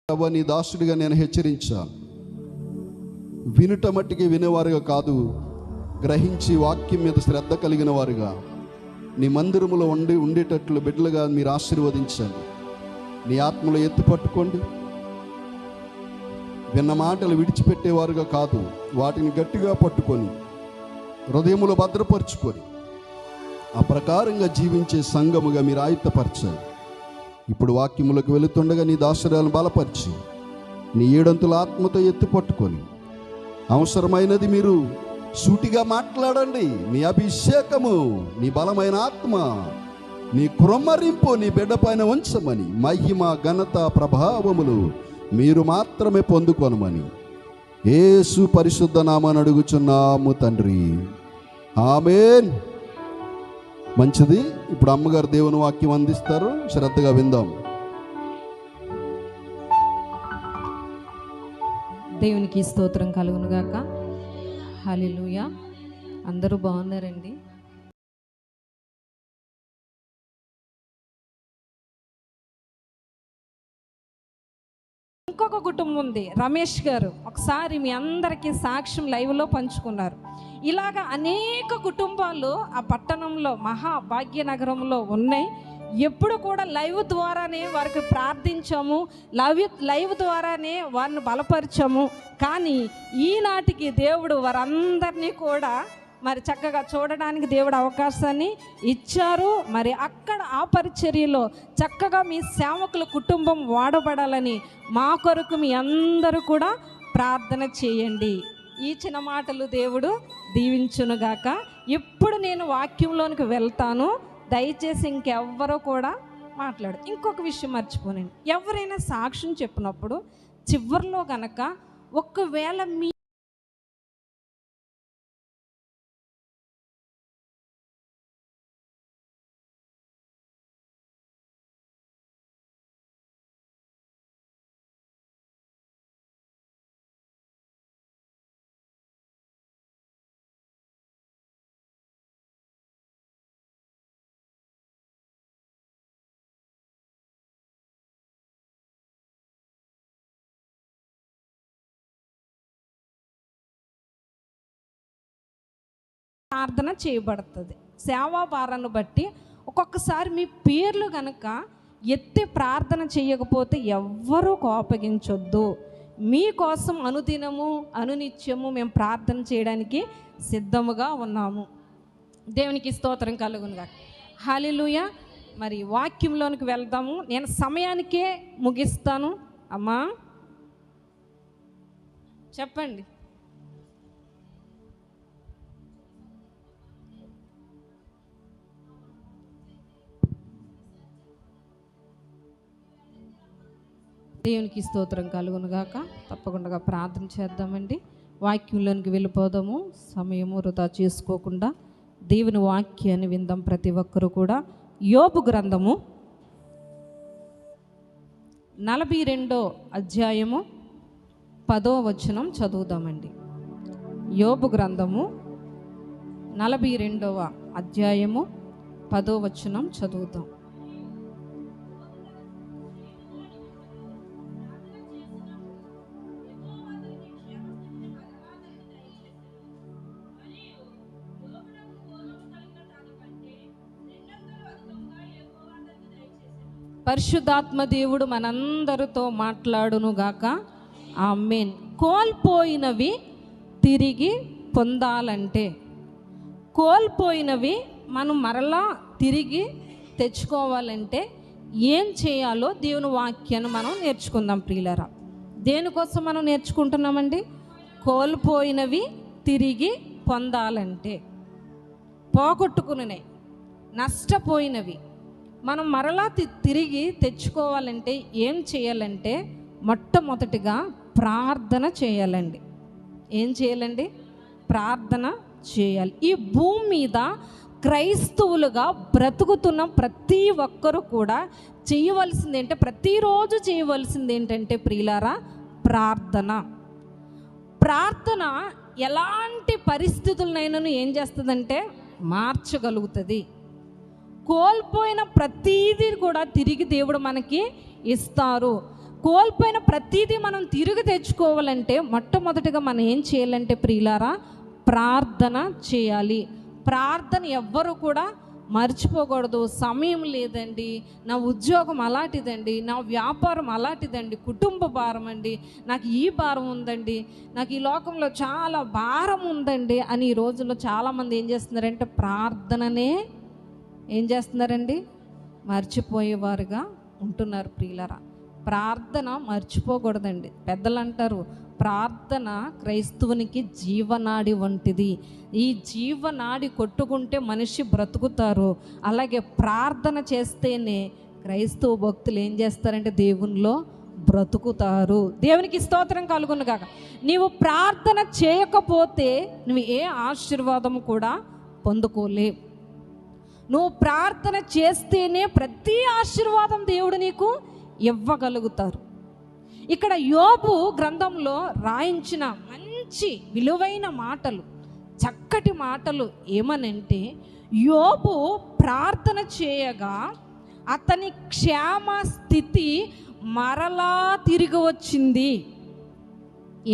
ప్రభువా, నీ దాసుడిగా నేను హెచ్చరించాను. వినుట మట్టికి వినేవారుగా కాదు, గ్రహించి వాక్యం మీద శ్రద్ధ కలిగిన వారుగా నీ మందిరములో ఉండేటట్లు బిడ్డలుగా మీరు ఆశీర్వదించండి. నీ ఆత్మలో ఎత్తి పట్టుకోండి. విన్న మాటలు విడిచిపెట్టేవారుగా కాదు, వాటిని గట్టిగా పట్టుకొని హృదయములో భద్రపరుచుకొని ఆ ప్రకారంగా జీవించే సంఘముగా మీరు ఆయుత్తపరచాలి. ఇప్పుడు వాక్యములకు వెళుతుండగా నీ దాసురాలను బలపరిచి నీ ఏడంతుల ఆత్మతో ఎత్తి పట్టుకొని అవసరమైనది మీరు సూటిగా మాట్లాడండి. నీ అభిషేకము, నీ బలమైన ఆత్మ, నీ కృమ్మరింపు నీ బిడ్డ పైన ఉంచమని, మహిమ ఘనత ప్రభావములు మీరు మాత్రమే పొందుకొనమని యేసు పరిశుద్ధ నామమున అడుగుచున్నాము తండ్రి, ఆమేన్. మంచిది. ఇప్పుడు అమ్మగారు దేవుని వాక్యం అందిస్తారు, శ్రద్ధగా విందాం. దేవునికి స్తోత్రం కలుగును గాక. హల్లెలూయా. అందరూ బాగున్నారండి? ఇంకొక కుటుంబం ఉంది, రమేష్ గారు. ఒకసారి మీ అందరికీ సాక్ష్యం లైవ్లో పంచుకున్నారు. ఇలాగ అనేక కుటుంబాలు ఆ పట్టణంలో మహాభాగ్యనగరంలో ఉన్నాయి. ఎప్పుడు కూడా లైవ్ ద్వారానే వారికి ప్రార్థించాము, లైవ్ ద్వారానే వారిని బలపరిచాము. కానీ ఈనాటికి దేవుడు వారందరినీ కూడా మరి చక్కగా చూడడానికి దేవుడు అవకాశాన్ని ఇచ్చారు. మరి అక్కడ ఆ పరిచర్యలో చక్కగా మీ సేవకుల కుటుంబం వాడబడాలని మా కొరకు మీ అందరూ కూడా ప్రార్థన చేయండి. ఈ చిన్న మాటలు దేవుడు దీవించునుగాక. ఇప్పుడు నేను వాక్యంలోనికి వెళ్తాను, దయచేసి ఇంకెవ్వరూ కూడా మాట్లాడు. ఇంకొక విషయం మర్చిపోనండి, ఎవరైనా సాక్ష్యం చెప్పినప్పుడు చివరిలో గనక ఒకవేళ మీ ప్రార్థన చేయబడుతుంది. సేవా భారాన్ని బట్టి ఒక్కొక్కసారి మీ పేర్లు కనుక ఎత్తి ప్రార్థన చేయకపోతే ఎవ్వరూ కోపగించొద్దు. మీకోసం అనుదినము అనునిత్యము మేము ప్రార్థన చేయడానికి సిద్ధముగా ఉన్నాము. దేవునికి స్తోత్రం కలుగునుగా. హల్లెలూయా. మరి వాక్యంలోనికి వెళ్దాము. నేను సమయానికే ముగిస్తాను. అమ్మా చెప్పండి. దేవునికి స్తోత్రం కలుగునుగాక. తప్పకుండా ప్రార్థన చేద్దామండి. వాక్యంలోనికి వెళ్ళిపోదాము. సమయము వృధా చేసుకోకుండా దేవుని వాక్యాన్ని విందాం ప్రతి ఒక్కరూ కూడా. యోబు గ్రంథము 42వ అధ్యాయము 10వ వచనం చదువుదామండి. యోబు గ్రంథము 42వ అధ్యాయము 10వ వచనం చదువుదాం. పరిశుద్ధాత్మ దేవుడు మనందరితో మాట్లాడునుగాక. ఆమేన్. కోల్పోయినవి తిరిగి పొందాలంటే, కోల్పోయినవి మనం మరలా తిరిగి తెచ్చుకోవాలంటే ఏం చేయాలో దేవుని వాక్యాన్ని మనం నేర్చుకుందాం ప్రియులారా. దేనికోసం మనం నేర్చుకుంటున్నామండి? కోల్పోయినవి తిరిగి పొందాలంటే, పోగొట్టుకునే నష్టపోయినవి మనం మరలా తిరిగి తెచ్చుకోవాలంటే ఏం చేయాలంటే, మొట్టమొదటిగా ప్రార్థన చేయాలండి. ఏం చేయాలండి? ప్రార్థన చేయాలి. ఈ భూమి మీద క్రైస్తవులుగా బ్రతుకుతున్న ప్రతి ఒక్కరూ కూడా చేయవలసింది ఏంటంటే, ప్రతిరోజు చేయవలసింది ఏంటంటే ప్రియులారా, ప్రార్థన. ప్రార్థన ఎలాంటి పరిస్థితులనైనా ఏం చేస్తుందంటే మార్చగలుగుతుంది. కోల్పోయిన ప్రతీది కూడా తిరిగి దేవుడు మనకి ఇస్తారు. కోల్పోయిన ప్రతిదీ మనం తిరిగి తెచ్చుకోవాలంటే మొట్టమొదటిగా మనం ఏం చేయాలంటే ప్రియులారా, ప్రార్థన చేయాలి. ప్రార్థన ఎవ్వరు కూడా మర్చిపోకూడదు. సమయం లేదండి, నా ఉద్యోగం అలాంటిదండి, నా వ్యాపారం అలాంటిదండి, కుటుంబ భారం అండి, నాకు ఈ భారం ఉందండి, నాకు ఈ లోకంలో చాలా భారం ఉందండి అని ఈ రోజుల్లో చాలామంది ఏం చేస్తున్నారంటే ప్రార్థననే ఏం చేస్తున్నారండి, మర్చిపోయేవారుగా ఉంటున్నారు. ప్రియులరా, ప్రార్థన మర్చిపోకూడదండి. పెద్దలు అంటారు, ప్రార్థన క్రైస్తవునికి జీవనాడి వంటిది. ఈ జీవనాడి కొట్టుకుంటే మనిషి బ్రతుకుతారు. అలాగే ప్రార్థన చేస్తేనే క్రైస్తవ భక్తులు ఏం చేస్తారంటే దేవునిలో బ్రతుకుతారు. దేవునికి స్తోత్రం కలుగును గాక. నీవు ప్రార్థన చేయకపోతే నువ్వు ఏ ఆశీర్వాదం కూడా పొందుకోలేవు. నువ్వు ప్రార్థన చేస్తేనే ప్రతి ఆశీర్వాదం దేవుడు నీకు ఇవ్వగలుగుతారు. ఇక్కడ యోబు గ్రంథంలో రాయించిన మంచి విలువైన మాటలు, చక్కటి మాటలు ఏమనంటే, యోబు ప్రార్థన చేయగా అతని క్షేమ స్థితి మరలా తిరిగి వచ్చింది.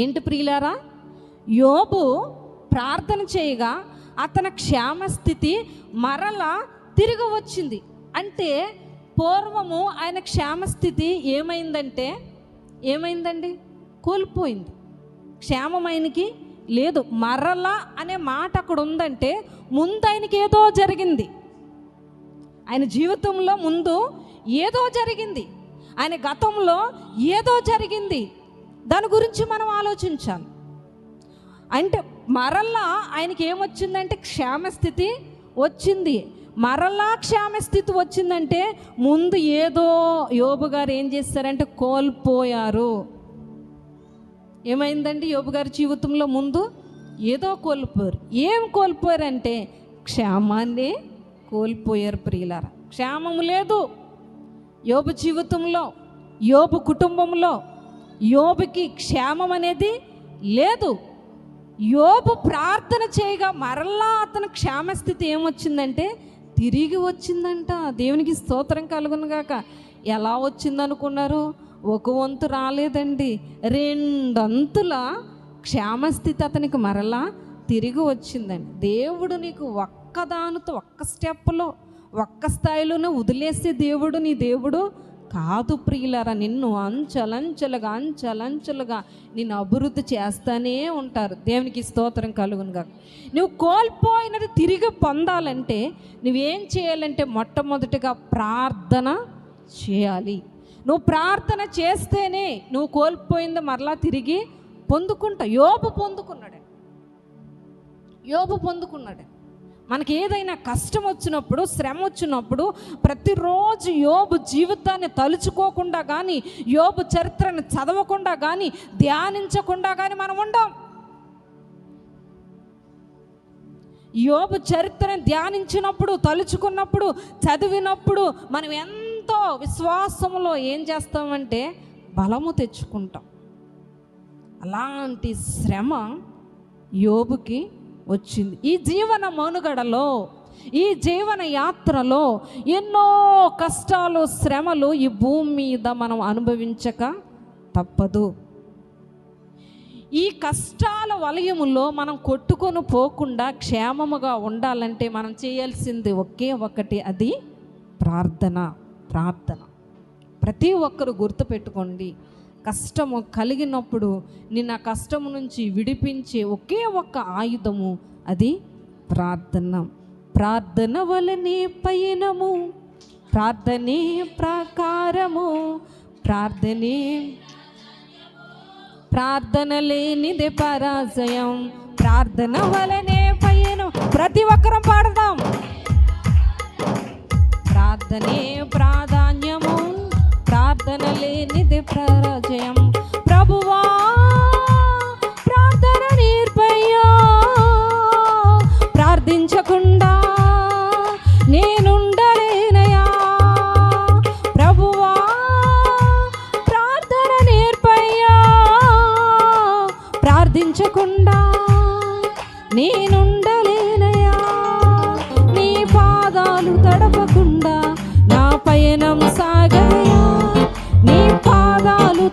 ఏంటి ప్రియులారా, యోబు ప్రార్థన చేయగా అతని క్షేమ స్థితి మరలా తిరిగి వచ్చింది. అంటే పూర్వము ఆయన క్షేమస్థితి ఏమైందండి, కోల్పోయింది. క్షేమం ఆయనకి లేదు. మరలా అనే మాట అక్కడ ఉందంటే ముందు ఆయనకి ఏదో జరిగింది. ఆయన జీవితంలో ముందు ఏదో జరిగింది, ఆయన గతంలో ఏదో జరిగింది. దాని గురించి మనం ఆలోచించాలి. అంటే మరలా ఆయనకి ఏమొచ్చిందంటే క్షేమస్థితి వచ్చింది. మరలా క్షేమస్థితి వచ్చిందంటే ముందు ఏదో యోబు గారు ఏం చేస్తారంటే కోల్పోయారు. ఏమైందండి యోబు గారి జీవితంలో ముందు ఏదో కోల్పోయారు. ఏం కోల్పోయారంటే క్షేమాన్ని కోల్పోయారు. ప్రియులారా, క్షేమము లేదు యోబు జీవితంలో, యోబు కుటుంబంలో. యోబుకి క్షేమం అనేది లేదు. యోబు ప్రార్థన చేయగా మరలా అతని క్షేమస్థితి ఏమొచ్చిందంటే తిరిగి వచ్చిందంట. దేవునికి స్తోత్రం కలుగును గాక. ఎలా వచ్చిందనుకున్నారు? ఒక వంతు రాలేదండి, 2 అంతుల క్షేమస్థితి అతనికి మరలా తిరిగి వచ్చిందండి. దేవుడు నీకు ఒక్కదానితో ఒక్క స్టెప్లో ఒక్క స్థాయిలోనే వదిలేసే దేవుడు నీ దేవుడు కాదు. ప్రియులారా, నిన్ను అంచెలంచెలుగా నిన్ను అభివృద్ధి చేస్తూనే ఉంటారు. దేవునికి స్తోత్రం కలుగునుగా. నువ్వు కోల్పోయినది తిరిగి పొందాలంటే నువ్వేం చేయాలంటే మొట్టమొదటిగా ప్రార్థన చేయాలి. నువ్వు ప్రార్థన చేస్తేనే నువ్వు కోల్పోయింది మరలా తిరిగి పొందుకుంటావు. యోబు పొందుకున్నాడు. మనకి ఏదైనా కష్టం వచ్చినప్పుడు, శ్రమ వచ్చినప్పుడు ప్రతిరోజు యోబు జీవితాన్ని తలుచుకోకుండా కానీ, యోబు చరిత్రను చదవకుండా కానీ, ధ్యానించకుండా కానీ మనం ఉండం. యోబు చరిత్రను ధ్యానించినప్పుడు, తలుచుకున్నప్పుడు, చదివినప్పుడు మనం ఎంతో విశ్వాసంలో ఏం చేస్తామంటే బలము తెచ్చుకుంటాం. అలాంటి శ్రమ యోబుకి వచ్చింది. ఈ జీవన మనుగడలో, ఈ జీవన యాత్రలో ఎన్నో కష్టాలు, శ్రమలు ఈ భూమి మీద మనం అనుభవించక తప్పదు. ఈ కష్టాల వలయములో మనం కొట్టుకొని పోకుండా క్షేమముగా ఉండాలంటే మనం చేయాల్సింది ఒకే ఒకటి, అది ప్రార్థన. ప్రతి ఒక్కరు గుర్తుపెట్టుకోండి, కష్టము కలిగినప్పుడు నిన్న కష్టము నుంచి విడిపించే ఒకే ఒక్క ఆయుధము, అది ప్రార్థన వలనే పయనము, ప్రార్థనే ప్రాకారము, ప్రార్థన లేనిదే పరాజయం, ప్రార్థన వలనే పయనం. ప్రతి ఒక్కరం పాడదాం. ప్రార్థనే ప్రాధాన్యము, ప్రార్థన లేనిదే పరాజయం. ప్రభువా ప్రార్థన నేర్పయ్యా, ప్రార్థించకుండా నేనుండలేనయా. ప్రభువా ప్రార్థన నేర్పయ్యా, ప్రార్థించకుండా నేనుండలేనయా. నీ పాదాలు తడపకుండా నా పయనం సాగనయా, నీ పాదాలు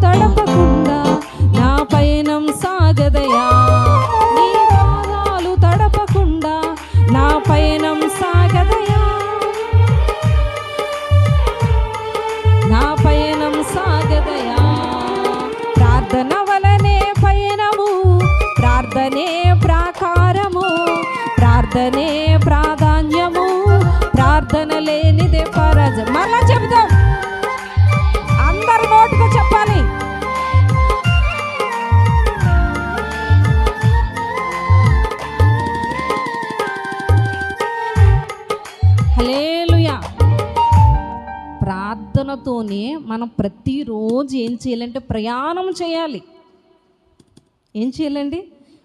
నా పయనం సాగదయా. ప్రార్థన వలనే పయనము, ప్రార్థనే ప్రాకారము, ప్రార్థనే ప్రాధాన్యము, ప్రార్థన లేనిదే పరాజయం. మరలా చెబుతాం, అందరు నోటుగా చెప్పాలి. హల్లెలూయా. ప్రార్థనతోనే మనం ప్రతిరోజు ఏం చేయాలంటే ప్రయాణం చేయాలి. ఏం చేయాలండి?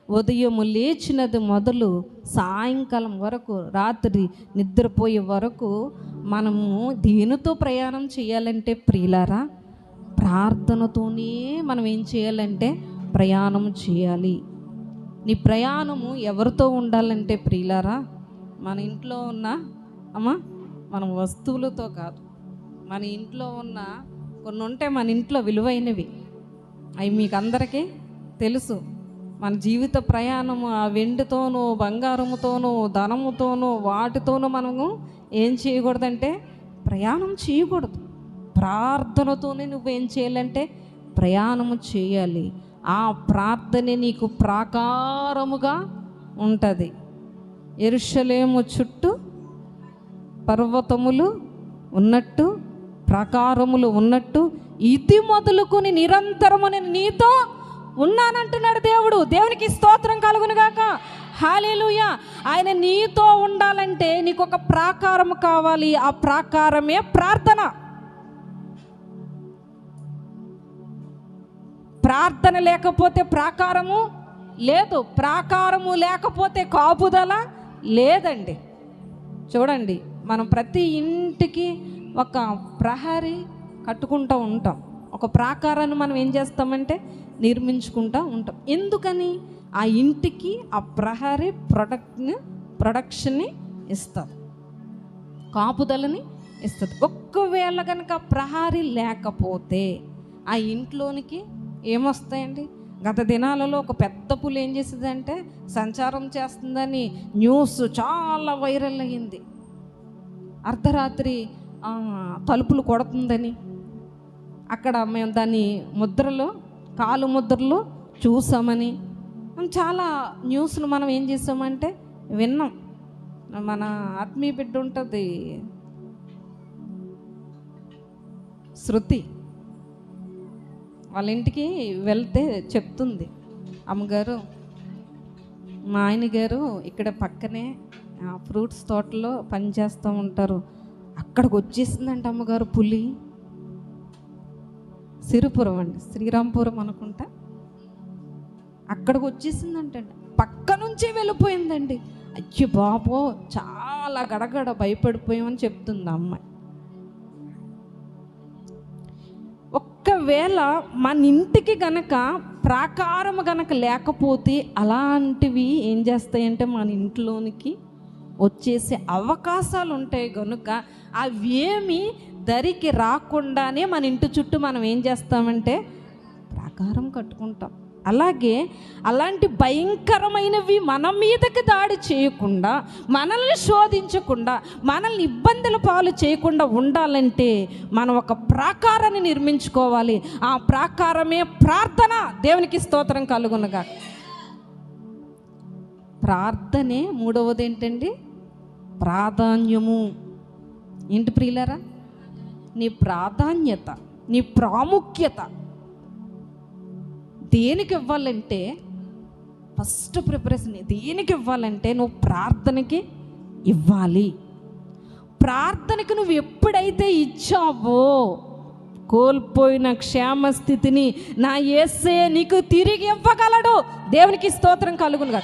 ఉదయం లేచినది మొదలు సాయంకాలం వరకు, రాత్రి నిద్రపోయే వరకు మనము దేనితో ప్రయాణం చేయాలంటే ప్రియులారా, ప్రార్థనతోనే మనం ఏం చేయాలంటే ప్రయాణం చేయాలి. నీ ప్రయాణము ఎవరితో ఉండాలంటే ప్రియులారా, మన ఇంట్లో ఉన్న మన వస్తువులతో కాదు. మన ఇంట్లో ఉన్న కొన్ని ఉంటే మన ఇంట్లో విలువైనవి, అవి మీకు అందరికీ తెలుసు. మన జీవిత ప్రయాణము ఆ వెండితోనూ బంగారముతోనూ ధనముతోనూ వాటితోనూ మనము ఏం చేయకూడదంటే ప్రయాణం చేయకూడదు. ప్రార్థనతోనే నువ్వేం చేయాలంటే ప్రయాణము చేయాలి. ఆ ప్రార్థనే నీకు ప్రాకారముగా ఉంటుంది. యెరూషలేము చుట్టూ పర్వతములు ఉన్నట్టు, ప్రాకారములు ఉన్నట్టు, ఇది మొదలుకొని నిరంతరము నేను నీతో ఉన్నానంటున్నాడు దేవుడు. దేవునికి స్తోత్రం కలుగును గాక. హల్లెలూయా. ఆయన నీతో ఉండాలంటే నీకు ఒక ప్రాకారం కావాలి. ఆ ప్రాకారమే ప్రార్థన. ప్రార్థన లేకపోతే ప్రాకారము లేదు, ప్రాకారము లేకపోతే కాపుదల లేదండి. చూడండి, మనం ప్రతి ఇంటికి ఒక ప్రహరీ కట్టుకుంటూ ఉంటాం, ఒక ప్రాకారాన్ని మనం ఏం చేస్తామంటే నిర్మించుకుంటూ ఉంటాం. ఎందుకని? ఆ ఇంటికి ఆ ప్రహరీ ప్రొడక్షన్ని ఇస్తుంది, కాపుదలని ఇస్తుంది. ఒక్కవేళ కనుక ప్రహరీ లేకపోతే ఆ ఇంట్లోనికి ఏమొస్తాయండి? గత దినాలలో ఒక పెద్ద పులి ఏం చేసిందంటే సంచారం చేస్తుందని న్యూస్ చాలా వైరల్ అయ్యింది. అర్ధరాత్రి తలుపులు కొడుతుందని అక్కడ మేము దాన్ని ముద్రలో కాలు ముద్రలు చూసామని చాలా న్యూస్లు మనం ఏం చేసామంటే విన్నాం. మన ఆత్మీయ బిడ్డ ఉంటుంది శృతి, వాళ్ళ ఇంటికి వెళ్తే చెప్తుంది, అమ్మగారు మా ఆయన గారు ఇక్కడ పక్కనే ఫ్రూట్స్ తోటలో పనిచేస్తూ ఉంటారు, అక్కడికి వచ్చేసిందంట అమ్మగారు పులి. సిరిపురం అండి, శ్రీరాంపురం అనుకుంటా, అక్కడికి వచ్చేసిందంట, పక్క నుంచే వెళ్ళిపోయిందండి. అయ్యో బాబో, చాలా గడగడ భయపడిపోయామని చెప్తుంది ఆ అమ్మాయి. ఒక్కవేళ మన ఇంటికి గనక ప్రాకారం గనక లేకపోతే అలాంటివి ఏం చేస్తాయంటే మన ఇంట్లోనికి వచ్చేసే అవకాశాలు ఉంటాయి. కనుక అవేమి దరికి రాకుండానే మన ఇంటి చుట్టూ మనం ఏం చేస్తామంటే ప్రాకారం కట్టుకుంటాం. అలాగే అలాంటి భయంకరమైనవి మన మీదకి దాడి చేయకుండా, మనల్ని శోధించకుండా, మనల్ని ఇబ్బందుల పాలు చేయకుండా ఉండాలంటే మనం ఒక ప్రాకారాన్ని నిర్మించుకోవాలి. ఆ ప్రాకారమే ప్రార్థన. దేవునికి స్తోత్రం కలుగునుగా. ప్రార్థనే మూడవది ఏంటండి? ప్రాధాన్యము. ఏంటి ప్రియులారా? నీ ప్రాధాన్యత, నీ ప్రాముఖ్యత దేనికి ఇవ్వాలంటే, ఫస్ట్ ప్రిపరేషన్ దేనికి ఇవ్వాలంటే నువ్వు ప్రార్థనకి ఇవ్వాలి. ప్రార్థనకి నువ్వు ఎప్పుడైతే ఇచ్చావో కోల్పోయిన క్షేమస్థితిని నా యేసయ్య నీకు తిరిగి ఇవ్వగలడు. దేవునికి స్తోత్రం కలుగునుగా.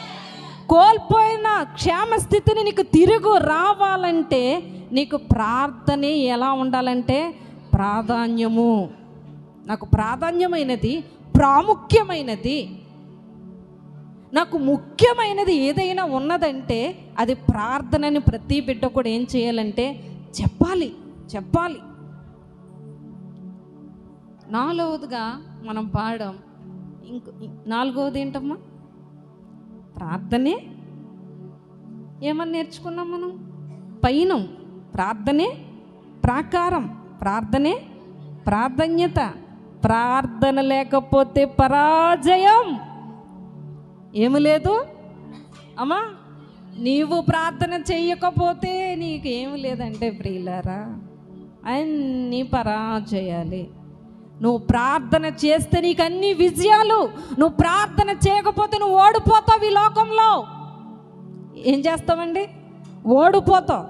కోల్పోయిన క్షేమస్థితిని నీకు తిరిగి రావాలంటే నీకు ప్రార్థనే ఎలా ఉండాలంటే ప్రాధాన్యము. నాకు ప్రాధాన్యమైనది, ప్రాముఖ్యమైనది, నాకు ముఖ్యమైనది ఏదైనా ఉన్నదంటే అది ప్రార్థనని ప్రతి బిడ్డ కూడా ఏం చేయాలంటే చెప్పాలి. నాలుగవదిగా మనం పాడాం. నాలుగవది ఏంటమ్మా? ప్రార్థనే. ఏమని నేర్చుకున్నాం మనం? పైనం. ప్రార్థనే ప్రాకారం, ప్రార్థనే ప్రాధాన్యత. ప్రార్థన లేకపోతే పరాజయం. ఏమి లేదు అమ్మా. నీవు ప్రార్థన చెయ్యకపోతే నీకేమి లేదంటే ప్రియులారా, అన్నీ పరాజయాలే. నువ్వు ప్రార్థన చేస్తే నీకు అన్ని విజయాలు. నువ్వు ప్రార్థన చేయకపోతే నువ్వు ఓడిపోతావు. ఈ లోకంలో ఏం చేస్తావండి? ఓడిపోతావు.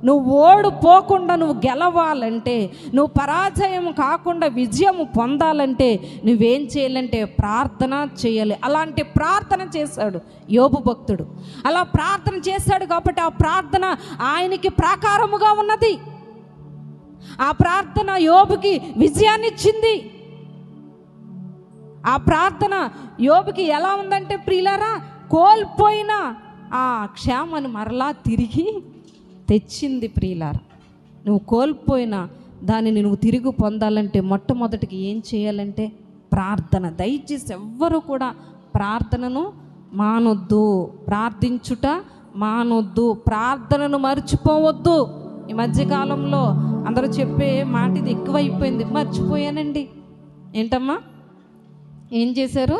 నువ్వు ఓడిపోకుండా నువ్వు గెలవాలంటే, నువ్వు పరాజయం కాకుండా విజయం పొందాలంటే నువ్వేం చేయాలంటే ప్రార్థన చేయాలి. అలాంటి ప్రార్థన చేశాడు యోబు భక్తుడు. అలా ప్రార్థన చేశాడు కాబట్టి ఆ ప్రార్థన ఆయనకి ప్రాకారముగా ఉన్నది. ఆ ప్రార్థన యోబుకి విజయాన్ని ఇచ్చింది. ఆ ప్రార్థన యోబుకి ఎలా ఉందంటే ప్రియులారా, కోల్పోయిన ఆ క్షేమాన్ని మరలా తిరిగి తెచ్చింది. ప్రియులారా, నువ్వు కోల్పోయిన దానిని నువ్వు తిరిగి పొందాలంటే మొట్టమొదటికి ఏం చేయాలంటే ప్రార్థన. దయచేసి ఎవ్వరూ కూడా ప్రార్థనను మానొద్దు. ప్రార్థించుట మానొద్దు. ప్రార్థనను మర్చిపోవద్దు. ఈ మధ్యకాలంలో అందరూ చెప్పే మాట ఇది ఎక్కువైపోయింది. మర్చిపోయానండి. ఏంటమ్మా? ఏం చేశారు?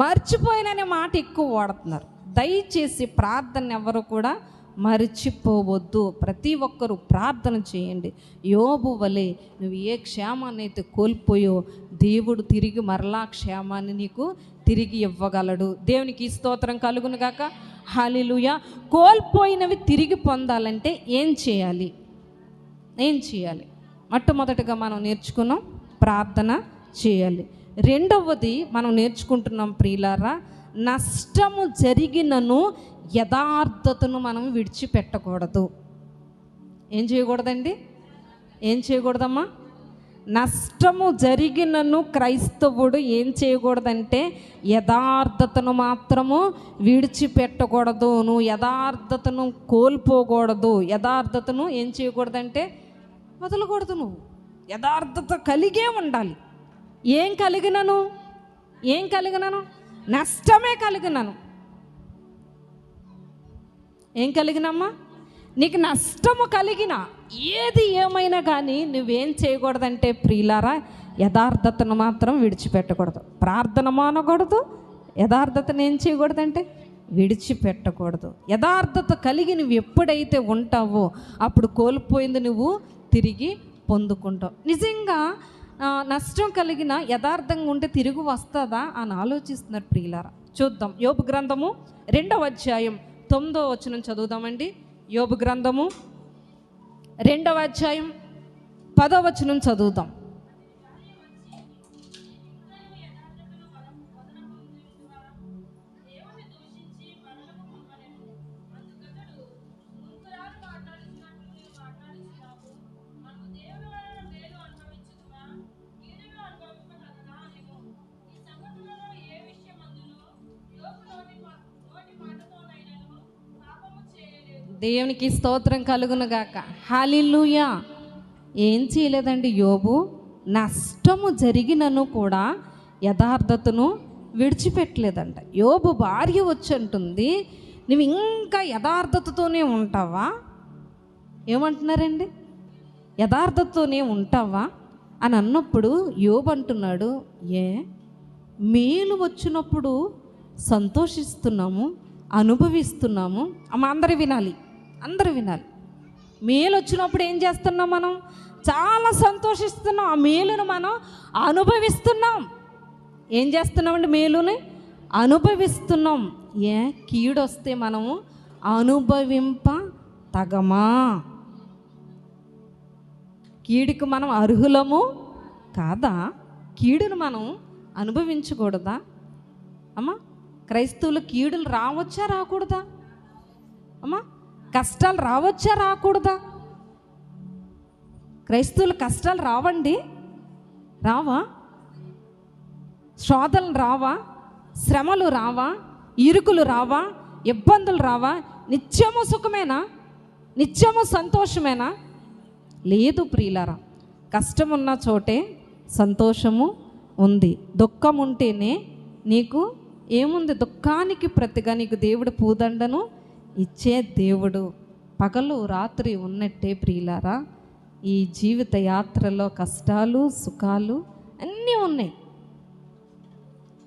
మర్చిపోయాననే మాట ఎక్కువ వాడుతున్నారు. దయచేసి ప్రార్థన ఎవరు కూడా మర్చిపోవద్దు. ప్రతి ఒక్కరూ ప్రార్థన చేయండి. యోబు వలె నువ్వు ఏ క్షేమాన్ని అయితే కోల్పోయో దేవుడు తిరిగి మరలా క్షేమాన్ని నీకు తిరిగి ఇవ్వగలడు. దేవునికి స్తోత్రం కలుగును గాక. హల్లెలూయా. కోల్పోయినవి తిరిగి పొందాలంటే ఏం చేయాలి? మొట్టమొదటిగా మనం నేర్చుకున్నాం ప్రార్థన చేయాలి. రెండవది మనం నేర్చుకుంటున్నాం ప్రియులారా, నష్టము జరిగినను యథార్థతను మనం విడిచిపెట్టకూడదు. ఏం చేయకూడదండి? ఏం చేయకూడదమ్మా? నష్టము జరిగినను క్రైస్తవుడు ఏం చేయకూడదంటే యథార్థతను మాత్రము విడిచిపెట్టకూడదు. నువ్వు యథార్థతను కోల్పోకూడదు. యథార్థతను ఏం చేయకూడదంటే వదలకూడదు. నువ్వు యథార్థత కలిగే ఉండాలి. ఏం కలిగినను నష్టమే కలిగినను. ఏం కలిగినమ్మా? నీకు నష్టము కలిగిన ఏది ఏమైనా కానీ నువ్వేం చేయకూడదంటే ప్రియులారా, యథార్థతను మాత్రం విడిచిపెట్టకూడదు. ప్రార్థన మానకూడదు. యథార్థతను ఏం చేయకూడదంటే విడిచిపెట్టకూడదు. యథార్థత కలిగి నువ్వు ఎప్పుడైతే ఉంటావో అప్పుడు కోల్పోయింది నువ్వు తిరిగి పొందుకుంటావు. నిజంగా నష్టం కలిగిన యథార్థంగా ఉంటే తిరిగి వస్తుందా అని ఆలోచిస్తున్నారు ప్రియులారా. చూద్దాం. యోబు గ్రంథము 2వ అధ్యాయం 9వ వచనం చదువుదామండి. యోబు గ్రంథము 2వ అధ్యాయం 10వ వచనం చదువుదాం. దేవునికి స్తోత్రం కలుగును గాక. హల్లెలూయా. ఏం చేయలేదండి యోబు? నష్టము జరిగినను కూడా యథార్థతను విడిచిపెట్టలేదంట. యోబు భార్య వచ్చి అంటుంది, నువ్వు ఇంకా యథార్థతతోనే ఉంటావా? ఏమంటున్నారండి? యథార్థతతోనే ఉంటావా అని అన్నప్పుడు యోబు అంటున్నాడు, మేలు వచ్చినప్పుడు సంతోషిస్తున్నాము, అనుభవిస్తున్నాము. అందరూ వినాలి. మేలు వచ్చినప్పుడు ఏం చేస్తున్నాం? మనం చాలా సంతోషిస్తున్నాం. ఆ మేలును మనం అనుభవిస్తున్నాం. ఏం చేస్తున్నామండి? మేలుని అనుభవిస్తున్నాం. కీడు వస్తే మనము అనుభవింప తగమా? కీడుకు మనం అర్హులము కాదా? కీడును మనం అనుభవించకూడదా? అమ్మా, క్రైస్తవులు కీడులు రావచ్చా రాకూడదా? అమ్మా, కష్టాలు రావచ్చా రాకూడదా? క్రైస్తవులు కష్టాలు రావండి? రావా? శోధనలు రావా? శ్రమలు రావా? ఇరుకులు రావా? ఇబ్బందులు రావా? నిత్యము సుఖమేనా? నిత్యము సంతోషమేనా? లేదు ప్రియులారా. కష్టం ఉన్న చోటే సంతోషము ఉంది. దుఃఖం ఉంటేనే నీకు ఏముంది? దుఃఖానికి ప్రతిగా నీకు దేవుడు పూదండను ఇచ్చే దేవుడు. పగలు రాత్రి ఉన్నట్టే ప్రియులారా, ఈ జీవిత యాత్రలో కష్టాలు సుఖాలు అన్నీ ఉన్నాయి.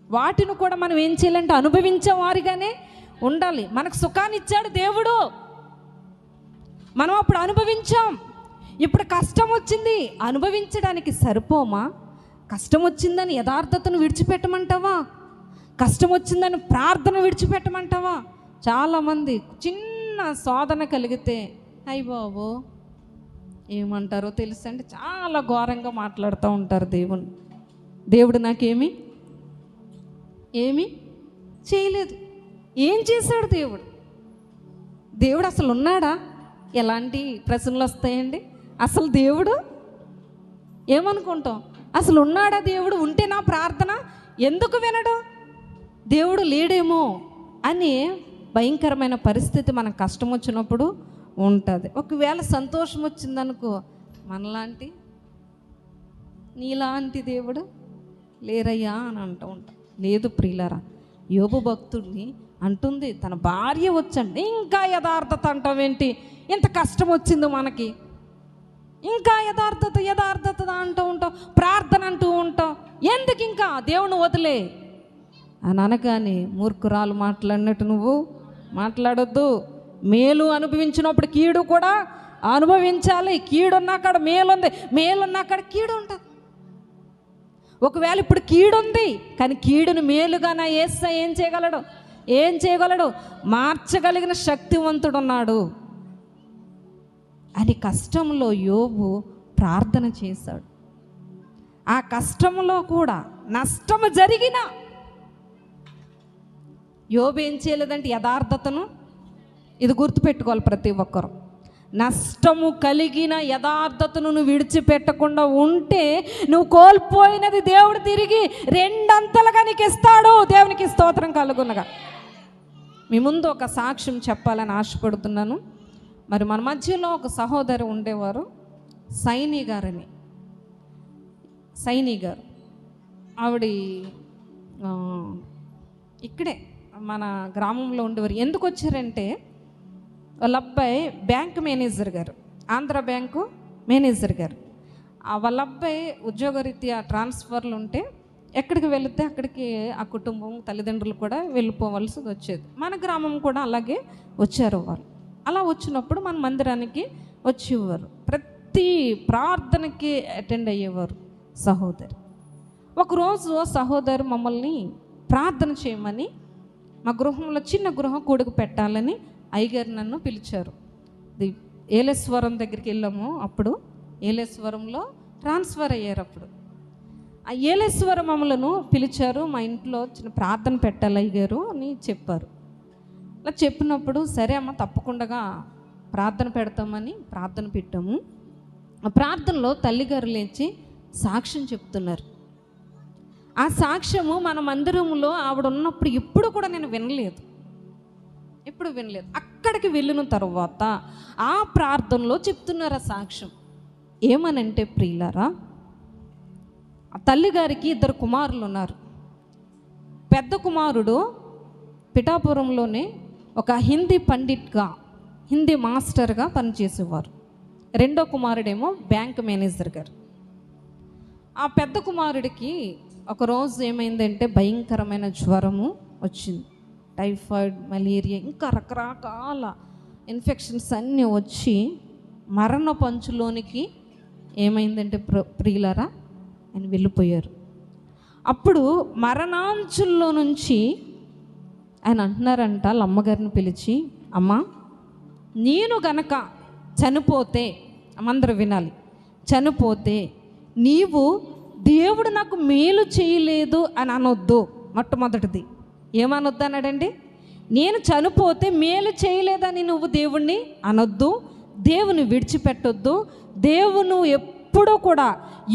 వాటిని కూడా మనం ఏం చేయాలంటే అనుభవించే వారిగానే ఉండాలి. మనకు సుఖాన్ని ఇచ్చాడు దేవుడు, మనం అప్పుడు అనుభవించాం. ఇప్పుడు కష్టం వచ్చింది, అనుభవించడానికి సరిపోమా? కష్టం వచ్చిందని యథార్థతను విడిచిపెట్టమంటావా? కష్టం వచ్చిందని ప్రార్థన విడిచిపెట్టమంటావా? చాలామంది చిన్న శోధన కలిగితే అయ్య బాబు ఏమంటారో తెలుసు అంటే చాలా ఘోరంగా మాట్లాడుతూ ఉంటారు. దేవుడు నాకేమీ చేయలేదు. ఏం చేశాడు దేవుడు అసలు ఉన్నాడా? ఎలాంటి ప్రశ్నలు వస్తాయండి? అసలు దేవుడు ఏమనుకుంటాం? అసలు ఉన్నాడా దేవుడు? ఉంటే నా ప్రార్థన ఎందుకు వినడు? దేవుడు లేడేమో అని భయంకరమైన పరిస్థితి మనకు కష్టం వచ్చినప్పుడు ఉంటుంది. ఒకవేళ సంతోషం వచ్చిందనుకో, నీలాంటి దేవుడు లేరయ్యా అని అంటూ ఉంటాం. లేదు ప్రియులారా, యోబు భక్తుడిని అంటుంది, తన భార్య వచ్చండి ఇంకా యథార్థత అంటావేంటి? ఎంత కష్టం వచ్చిందో మనకి, ఇంకా యథార్థత అంటూ ఉంటావు, ప్రార్థన అంటూ ఉంటావు, ఎందుకు ఇంకా దేవుని వదిలే అని అనగానే మూర్ఖురాలు మాట్లాడినట్టు నువ్వు మాట్లాడొద్దు. మేలు అనుభవించినప్పుడు కీడు కూడా అనుభవించాలి. కీడున్నాక్కడ మేలుంది, మేలున్నాక్కడ కీడు ఉంటుంది. ఒకవేళ ఇప్పుడు కీడు ఉంది కానీ కీడును మేలుగా నా యేసయ్య ఏం చేయగలడు? మార్చగలిగిన శక్తివంతుడు ఉన్నాడు అని కష్టంలో యోబు ప్రార్థన చేశాడు. ఆ కష్టంలో కూడా నష్టము జరిగిన యోబు ఏం చేయలేదంటే యథార్థతను, ఇది గుర్తుపెట్టుకోవాలి ప్రతి ఒక్కరు, నష్టము కలిగిన యథార్థతను నువ్వు విడిచిపెట్టకుండా ఉంటే నువ్వు కోల్పోయినది దేవుడు తిరిగి రెండంతలుగా నీకు ఇస్తాడు. దేవునికి స్తోత్రం కలుగునగా. మీ ముందు ఒక సాక్ష్యం చెప్పాలని ఆశపడుతున్నాను. మరి మన మధ్యలో ఒక సహోదరు ఉండేవారు, సైని గారు. ఆవిడ ఇక్కడే మన గ్రామంలో ఉండేవారు. ఎందుకు వచ్చారంటే వాళ్ళ అబ్బాయి బ్యాంక్ మేనేజర్ గారు, ఆంధ్ర బ్యాంకు మేనేజర్ గారు. వాళ్ళ అబ్బాయి ఉద్యోగరీత్యా ట్రాన్స్ఫర్లు ఉంటే ఎక్కడికి వెళితే అక్కడికి ఆ కుటుంబం తల్లిదండ్రులు కూడా వెళ్ళిపోవలసి వచ్చేది. మన గ్రామం కూడా అలాగే వచ్చారు వాళ్ళు. అలా వచ్చినప్పుడు మన మందిరానికి వచ్చేవారు, ప్రతి ప్రార్థనకి అటెండ్ అయ్యేవారు సహోదరి. ఒకరోజు సహోదరు మమ్మల్ని ప్రార్థన చేయమని మా గృహంలో చిన్న గృహం కూడుకు పెట్టాలని అయ్యగారు నన్ను పిలిచారు. ఏలేశ్వరం దగ్గరికి వెళ్ళాము. అప్పుడు ఏలేశ్వరంలో ట్రాన్స్ఫర్ అయ్యారు. అప్పుడు ఆ ఏలేశ్వరం మమ్మలను పిలిచారు, మా ఇంట్లో చిన్న ప్రార్థన పెట్టాలి అయ్యగారు అని చెప్పారు. అలా చెప్పినప్పుడు సరే అమ్మ తప్పకుండా ప్రార్థన పెడతామని ప్రార్థన పెట్టాము. ఆ ప్రార్థనలో తల్లిగారు లేచి సాక్ష్యం చెప్తున్నారు. ఆ సాక్ష్యము మన మందిరంలో ఆవిడ ఉన్నప్పుడు ఎప్పుడు కూడా నేను వినలేదు. అక్కడికి వెళ్ళిన తర్వాత ఆ ప్రార్థనలో చెప్తున్నారు ఆ సాక్ష్యం. ఏమనంటే ప్రియులారా, ఆ తల్లిగారికి 2 కుమారులు ఉన్నారు. పెద్ద కుమారుడు పిఠాపురంలోనే ఒక హిందీ పండిట్గా, హిందీ మాస్టర్గా పనిచేసేవారు. రెండో కుమారుడేమో బ్యాంక్ మేనేజర్ గారు. ఆ పెద్ద కుమారుడికి ఒకరోజు ఏమైందంటే భయంకరమైన జ్వరము వచ్చింది. టైఫాయిడ్, మలేరియా, ఇంకా రకరకాల ఇన్ఫెక్షన్స్ అన్నీ వచ్చి మరణ పంచులోనికి ఏమైందంటే ప్రియులారా ఆయన వెళ్ళిపోయారు. అప్పుడు మరణాంచుల్లో నుంచి ఆయన అంటున్నారంట వాళ్ళ అమ్మగారిని పిలిచి, అమ్మ నేను గనక చనిపోతే, అమ్మందరూ వినాలి, చనిపోతే నీవు దేవుడు నాకు మేలు చేయలేదు అని అనొద్దు. మొట్టమొదటిది ఏమనొద్దు అన్నాడండి? నేను చనిపోతే మేలు చేయలేదని నువ్వు దేవుణ్ణి అనొద్దు, దేవుని విడిచిపెట్టొద్దు. దేవుని ఎప్పుడూ కూడా,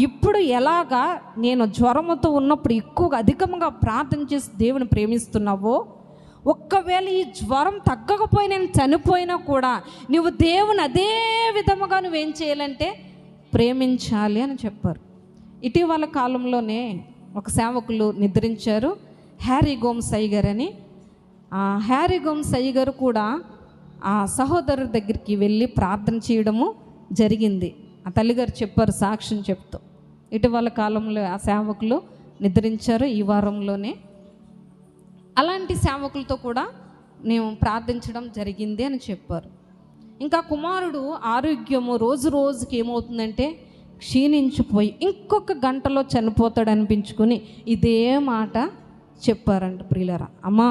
ఇప్పుడు ఎలాగా నేను జ్వరముతో ఉన్నప్పుడు ఎక్కువగా అధికంగా ప్రార్థన చేసి దేవుని ప్రేమిస్తున్నావో, ఒక్కవేళ ఈ జ్వరం తగ్గకపోయి నేను చనిపోయినా కూడా నువ్వు దేవుని అదే విధముగా నువ్వేం చేయాలంటే ప్రేమించాలి అని చెప్పారు. ఇటీవల కాలంలోనే ఒక సేవకులు నిద్రించారు, హ్యారీ గోమ్స్ అయ్యగారు అని. ఆ హ్యారీ గోమ్స్ అయ్యగారు కూడా ఆ సహోదరు దగ్గరికి వెళ్ళి ప్రార్థన చేయడము జరిగింది. ఆ ఆ తల్లిగారు చెప్పారు సాక్ష్యం చెప్తూ, ఇటీవల కాలంలో ఆ సేవకులు నిద్రించారు ఈ వారంలోనే. అలాంటి సేవకులతో కూడా నేను ప్రార్థించడం జరిగింది అని చెప్పారు. ఇంకా కుమారుడు ఆరోగ్యము రోజు రోజుకి ఏమవుతుందంటే క్షీణించిపోయి ఇంకొక గంటలో చనిపోతాడు అనిపించుకొని ఇదే మాట చెప్పారంట. ప్రియులరా, అమ్మా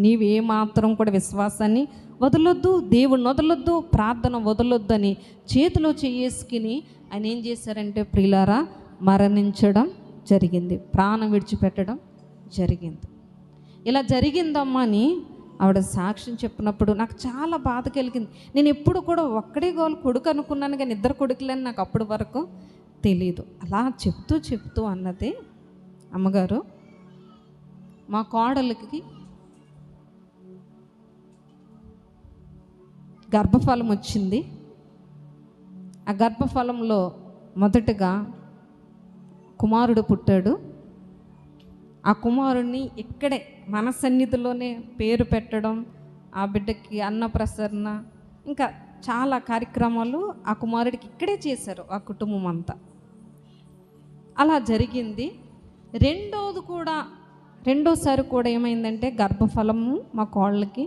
నీవే మాత్రం కూడా విశ్వాసాన్ని వదలొద్దు, దేవుణ్ణి వదలొద్దు, ప్రార్థన వదలొద్దు అని చేతిలో చేసుకుని ఆయన ఏం చేశారంటే ప్రియులారా మరణించడం జరిగింది, ప్రాణం విడిచిపెట్టడం జరిగింది. ఇలా జరిగిందమ్మా అని ఆవిడ సాక్ష్యం చెప్పినప్పుడు నాకు చాలా బాధ కలిగింది. నేను ఎప్పుడు కూడా ఒక్కడే గోలు కొడుకు అనుకున్నాను, కానీ ఇద్దరు కొడుకులని నాకు అప్పటి వరకు తెలీదు. అలా చెప్తూ అన్నది అమ్మగారు, మా కోడలికి గర్భఫలం వచ్చింది. ఆ గర్భఫలంలో మొదటగా కుమారుడు పుట్టాడు. ఆ కుమారుడిని ఇక్కడే మన సన్నిధిలోనే పేరు పెట్టడం, ఆ బిడ్డకి అన్నప్రసరణ, ఇంకా చాలా కార్యక్రమాలు ఆ కుమారుడికి ఇక్కడే చేశారు ఆ కుటుంబం అంతా. అలా జరిగింది. రెండోసారి కూడా ఏమైందంటే గర్భఫలము మా కోళ్ళకి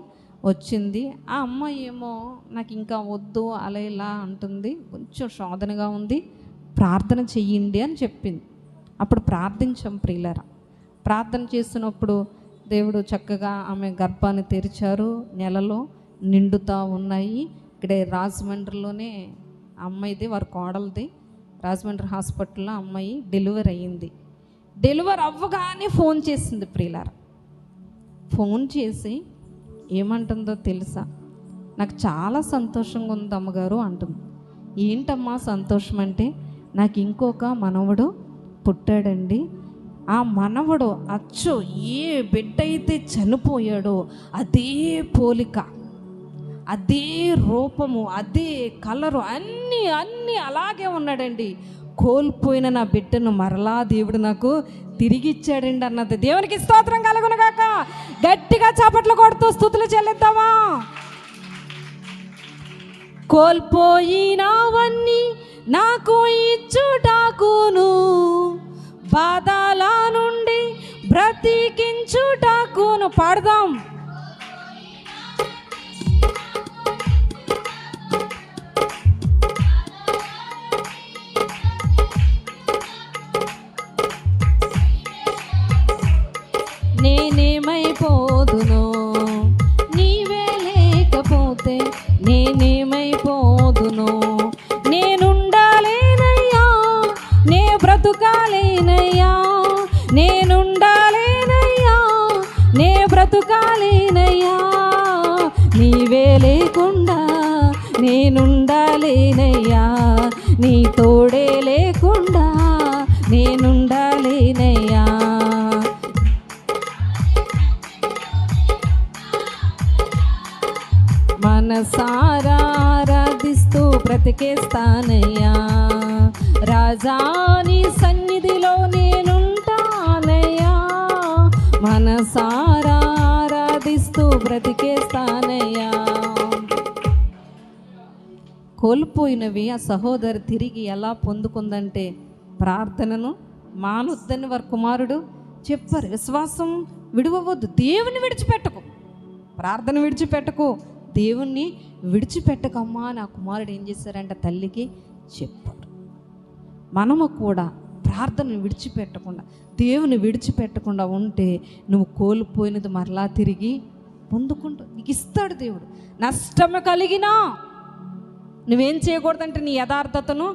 వచ్చింది. ఆ అమ్మాయి ఏమో నాకు ఇంకా వద్దు అలా ఇలా అంటుంది, కొంచెం శోధనగా ఉంది, ప్రార్థన చెయ్యండి అని చెప్పింది. అప్పుడు ప్రార్థించాం ప్రియులారా. ప్రార్థన చేస్తున్నప్పుడు దేవుడు చక్కగా ఆమె గర్భాన్ని తెరిచారు, నెలలో నిండుతూ ఉన్నాయి. ఇక్కడే రాజమండ్రిలోనే అమ్మాయిది, వారి కోడలది, రాజమండ్రి హాస్పిటల్లో అమ్మాయి డెలివరీ అయ్యింది. డెలివరీ అవ్వగానే ఫోన్ చేసింది ప్రియులారా. ఫోన్ చేసి ఏమంటుందో తెలుసా, నాకు చాలా సంతోషంగా ఉంది అమ్మగారు అంటుంది. ఏంటమ్మా సంతోషం అంటే, నాకు ఇంకొక మనవడు పుట్టాడండి, ఆ మనవడు అచ్చు ఏ బిడ్డ అయితే చనిపోయాడో అదే పోలిక, అదే రూపము, అదే కలరు, అన్నీ అలాగే ఉన్నాడండి. కోల్పోయిన నా బిడ్డను మరలా దేవుడు నాకు తిరిగి ఇచ్చాడండి అన్నది. దేవునికి స్తోత్రం కలుగును గాక. గట్టిగా చప్పట్లు కొడుతూ స్తుతులు చెల్లిద్దామా. కోల్పోయినవన్నీ నాకు ఇచ్చుటకును, బాధల నుండి బ్రతికించుటకును. పాడదాం. నేనేమైపోదునో నీవే లేకపోతే, నేనేమైపోదునో నేనుండాలేనయ్యా, నే బ్రతుకాలేనయ్యా, నేనుండాలేనయ్యా, నే బ్రతుకాలేనయ్యా, నీవే లేకుండా నేనుండాలేనయ్యా, నీ తోడే లేకుండా నేనుండాలేనయ్యా. మనసారా ఆరాధిస్తూ బ్రతికేస్తానయ్యా, రాజాని సన్నిధిలో నేనుంటానయ్యా, మనసారా ఆరాధిస్తూ బ్రతికేస్తానయ్యా. కోల్పోయినవి ఆ సహోదరి తిరిగి ఎలా పొందుకుందంటే, ప్రార్థనను మానొద్దని వారి కుమారుడు చెప్పారు. విశ్వాసం విడివవద్దు, దేవుని విడిచిపెట్టకు, ప్రార్థన విడిచిపెట్టకు, దేవుణ్ణి విడిచిపెట్టకమ్మా అని ఆ కుమారుడు ఏం చేశారంటే తల్లికి చెప్పాడు. మనము కూడా ప్రార్థనను విడిచిపెట్టకుండా, దేవుని విడిచిపెట్టకుండా ఉంటే నువ్వు కోల్పోయినది మరలా తిరిగి పొందుకుంటూ నీకు ఇస్తాడు దేవుడు. నష్టము కలిగినా నువ్వేం చేయకూడదంటే నీ యథార్థతను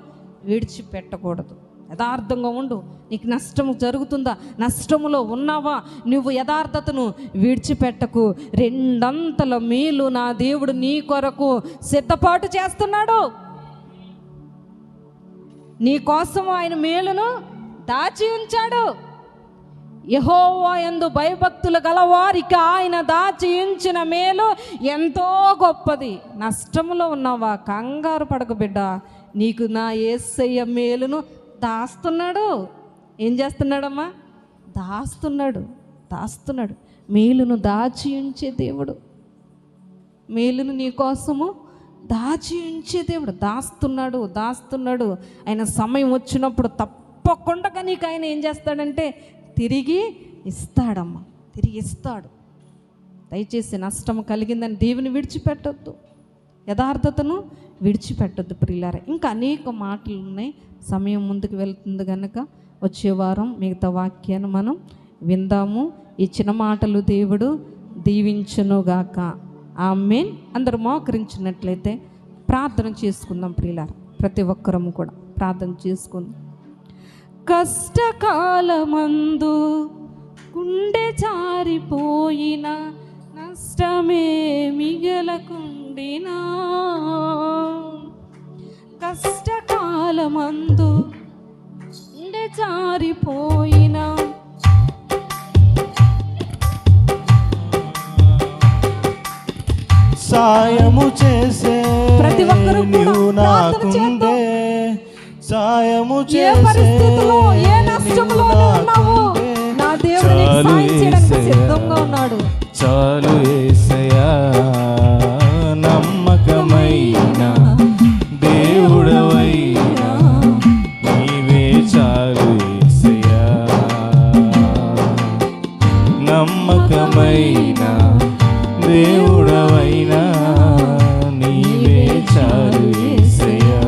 విడిచిపెట్టకూడదు. యథార్థంగా ఉండు. నీకు నష్టము జరుగుతుందా, నష్టములో ఉన్నావా, నువ్వు యథార్థతను విడిచిపెట్టకు. రెండంతల మేలు నా దేవుడు నీ కొరకు సిద్ధపాటు చేస్తున్నాడు. నీ కోసం ఆయన మేలును దాచి ఉంచాడు. యెహోవా యందు భయభక్తులు గలవారికి ఆయన దాచి ఉంచిన మేలు ఎంతో గొప్పది. నష్టములో ఉన్నావా, కంగారు పడకు బిడ్డ, నీకు నా యేసయ్య మేలును దాస్తున్నాడు. ఏం చేస్తున్నాడమ్మా? దాస్తున్నాడు. మేలును దాచి ఉంచే దేవుడు, మేలును నీ కోసము దాచి ఉంచే దేవుడు. దాస్తున్నాడు. ఆయన సమయం వచ్చినప్పుడు తప్పకుండా నీకు ఆయన ఏం చేస్తాడంటే తిరిగి ఇస్తాడమ్మా, తిరిగి ఇస్తాడు. దయచేసి నష్టం కలిగిందని దేవుని విడిచిపెట్టొద్దు, యథార్థతను విడిచిపెట్టొద్దు ప్రియులారా. ఇంకా అనేక మాటలు ఉన్నాయి, సమయం ముందుకు వెళ్తుంది కనుక వచ్చే వారం మిగతా వాక్యాన్ని మనం విందాము. ఇచ్చిన మాటలు దేవుడు దీవించునుగాక. ఆమేన్. అందరూ మోకరించినట్లయితే ప్రార్థన చేసుకుందాం ప్రియులారా. ప్రతి ఒక్కరము కూడా ప్రార్థన చేసుకుందాం. కష్టకాలమందు గుండె జారిపోయిన నష్టమే మిగలకుండినా, కష్టకాలమందు గుండె జారిపోయిన సాయము చేసే ప్రతి ఒక్కరూ కూడా ప్రార్థన చేద్దాం. సాయము ఏ చేసే పరిస్థితిలో ఏ నష్టంలో ఉన్నావో నా దేవుడు నీకు సాయం చేయడానికి సిద్ధంగా ఉన్నాడు. చాలు యేసయ్యా, నమ్మకమైన దేవుడవైనా నీవే చాలు యేసయ్యా, నమ్మకమైన దేవుడవైనా నీవే చాలు యేసయ్యా.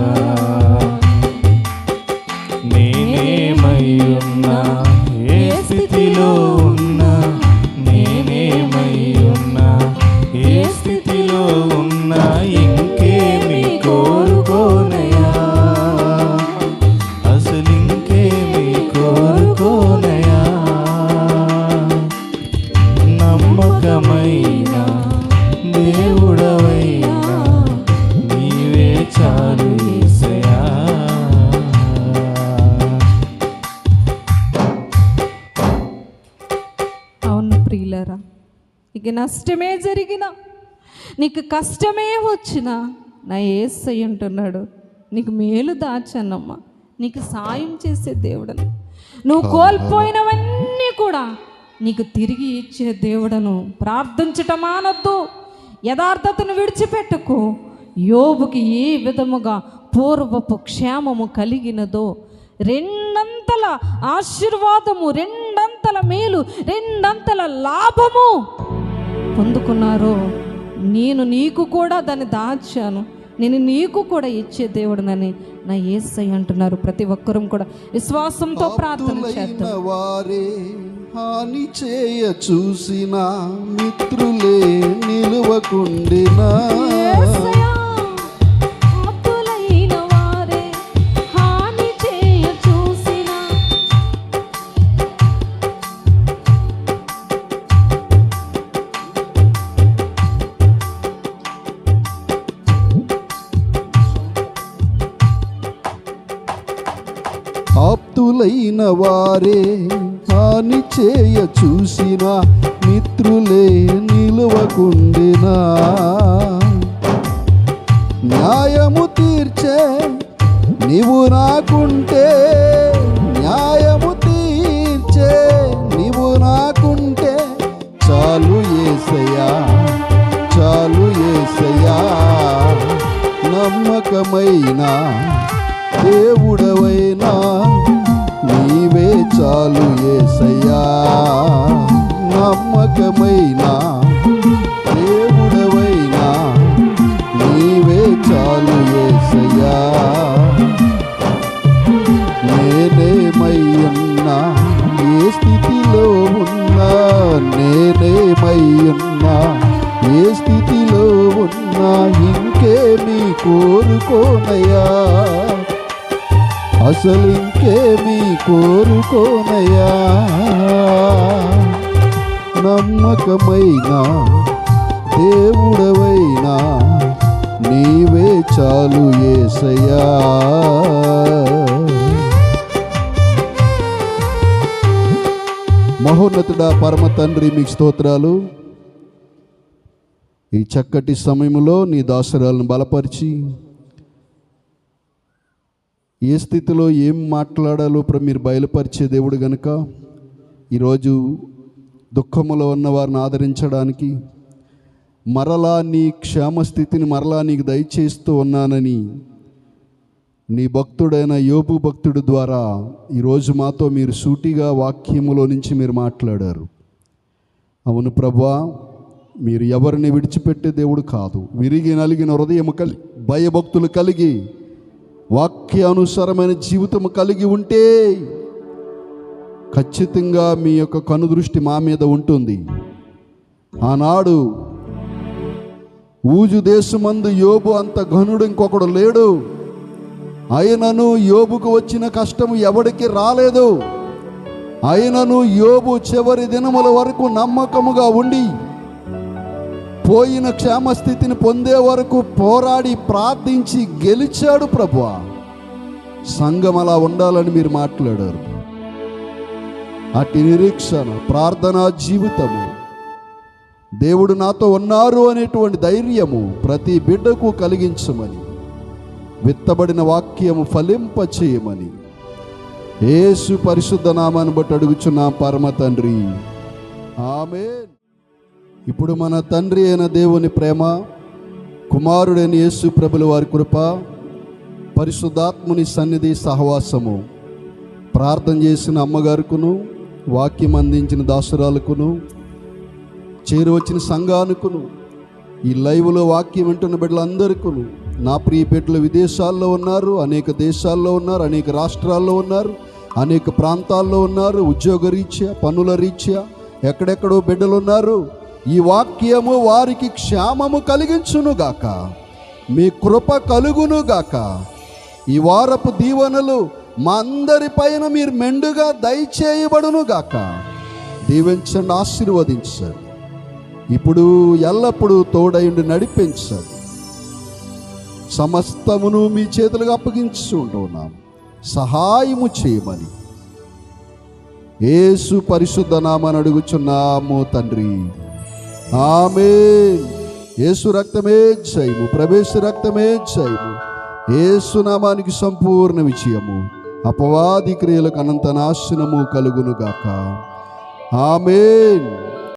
నేనేమై ఉన్నా, ఏ స్థితిలో ఉన్నా, నేనేమై ఉన్నా, ఏ స్థితిలో ఉన్నా, ఇంకేమి కోరుకోనయా, అసలు ఇంకేమి కోరుకోనయా. నమ్మకమైన దేవుడవైనా నీవే చాలు యేసయ్యా. అవును ప్రియులారా, నీకు నష్టమే జరిగినా, నీకు కష్టమే వచ్చినా నా యేసయ్య ఉంటున్నాడు. నీకు మేలు దాచానమ్మా, నీకు సాయం చేసే దేవుడను, నువ్వు కోల్పోయినవన్నీ కూడా నీకు తిరిగి ఇచ్చే దేవుడను. ప్రార్థించటం మానొద్దు, యథార్థతను విడిచిపెట్టుకో. యోబుకి ఏ విధముగా పూర్వపు క్షేమము కలిగినదో, రెండంతల ఆశీర్వాదము, రెండంతల మేలు, రెండంతల లాభము పొందుకున్నారో, నేను నీకు కూడా దాన్ని దాచాను, నేను నీకు కూడా ఇచ్చే దేవుడునని నా యేసయ్య అంటున్నారు. ప్రతి ఒక్కరూ కూడా విశ్వాసంతో ప్రార్థన చేద్దాం. వారే హాని చేయ చూసిన మిత్రులే నిలువకుండినా, ఆప్తులైన వారే హాని చేయ చూసిన, ఆప్తులైన వారే హాని చేయ చూసిన మిత్రులే నిలువకుండినా, న్యాయము తీర్చే నీవు నాకుంటే, న్యాయము తీర్చే నీవు నాకుంటే చాలు యేసయ్యా, చాలు యేసయ్యా. నమ్మకమైన దేవుడవైనా నీవే చాలు యేసయ్యా, నమ్మకమైన దేవుడవైనా నీవే చాలు యేసయ్యా. నేనేమై ఉన్నా, ఏ స్థితిలో ఉన్నా, నేనేమై ఉన్నా, ఏ స్థితిలో ఉన్నా, ఇంకేమీ కోరుకోనయ్యా, అసలు ఇంకేమీ కోరుకోనయ్యా. నమ్మకమైన దేవుడవైనా నీవే చాలు యేసయ్యా. మహోన్నతుడా పరమ తండ్రి, మీకు స్తోత్రాలు. ఈ చక్కటి సమయంలో నీ దాసరాలను బలపరిచి, ఏ స్థితిలో ఏం మాట్లాడాలో మీరు బయలుపరిచే దేవుడు గనుక ఈరోజు దుఃఖములో ఉన్న వారిని ఆదరించడానికి, మరలా నీ క్షేమస్థితిని మరలా నీకు దయచేస్తూ ఉన్నానని నీ భక్తుడైన యోబు భక్తుడి ద్వారా ఈరోజు మాతో మీరు సూటిగా వాక్యములో నుంచి మీరు మాట్లాడారు. అవును ప్రభువా, మీరు ఎవరిని విడిచిపెట్టే దేవుడు కాదు. విరిగి నలిగిన హృదయము కలిగి, భయభక్తులు కలిగి, వాక్యానుసారమైన జీవితము కలిగి ఉంటే ఖచ్చితంగా మీ యొక్క కనుదృష్టి మా మీద ఉంటుంది. ఆనాడు ఊజు దేశమందు యోబు అంత ఘనుడు ఇంకొకడు లేడు. అయినను యోబుకు వచ్చిన కష్టం ఎవడికి రాలేదు. అయినను యోబు చివరి దినముల వరకు నమ్మకముగా ఉండి పోయిన క్షేమస్థితిని పొందే వరకు పోరాడి ప్రార్థించి గెలిచాడు ప్రభువా. సంఘం అలా ఉండాలని మీరు మాట్లాడారు. అట్టి నిరీక్షణ, ప్రార్థనా జీవితము, దేవుడు నాతో ఉన్నారు అనేటువంటి ధైర్యము ప్రతి బిడ్డకు కలిగించమని, విత్తబడిన వాక్యము ఫలింప చేయమని యేసు పరిశుద్ధ నామాన్ని బట్టి అడుగుచున్నాం పరమ తండ్రి, ఆమేన్. ఇప్పుడు మన తండ్రి అయిన దేవుని ప్రేమ, కుమారుడైన యేసు ప్రభుల వారి కృప, పరిశుద్ధాత్ముని సన్నిధి సహవాసము, ప్రార్థన చేసిన అమ్మగారుకును, వాక్యం అందించిన దాసురాలకును, చేరువచ్చిన సంఘానికును, ఈ లైవ్లో వాక్యం వింటున్న బిడ్డలందరికీ, నా ప్రియ బిడ్డలు విదేశాల్లో ఉన్నారు, అనేక దేశాల్లో ఉన్నారు, అనేక రాష్ట్రాల్లో ఉన్నారు, అనేక ప్రాంతాల్లో ఉన్నారు, ఉద్యోగ రీత్యా, పనుల రీత్యా ఎక్కడెక్కడో బిడ్డలు ఉన్నారు. ఈ వాక్యము వారికి క్షేమము కలిగించునుగాక, మీ కృప కలుగునుగాక. ఈ వారపు దీవెనలు మా అందరి పైన మీరు మెండుగా దయచేయబడునుగాక. దీవించండి, ఆశీర్వదించండి. ఇప్పుడు ఎల్లప్పుడూ తోడైండి నడిపించండి. సమస్తమును మీ చేతులకు అప్పగించుకుంటున్నాం, సహాయము చేయమని యేసు పరిశుద్ధ నామమున అడుగుచున్నాము తండ్రి, ఆమేన్. యేసు రక్తమే జయము, ప్రవేశ రక్తమే జయము. యేసు నామానికి సంపూర్ణ విజయము, అపవాది క్రియలకు అనంత నాశనము కలుగునుగాక. ఆమేన్.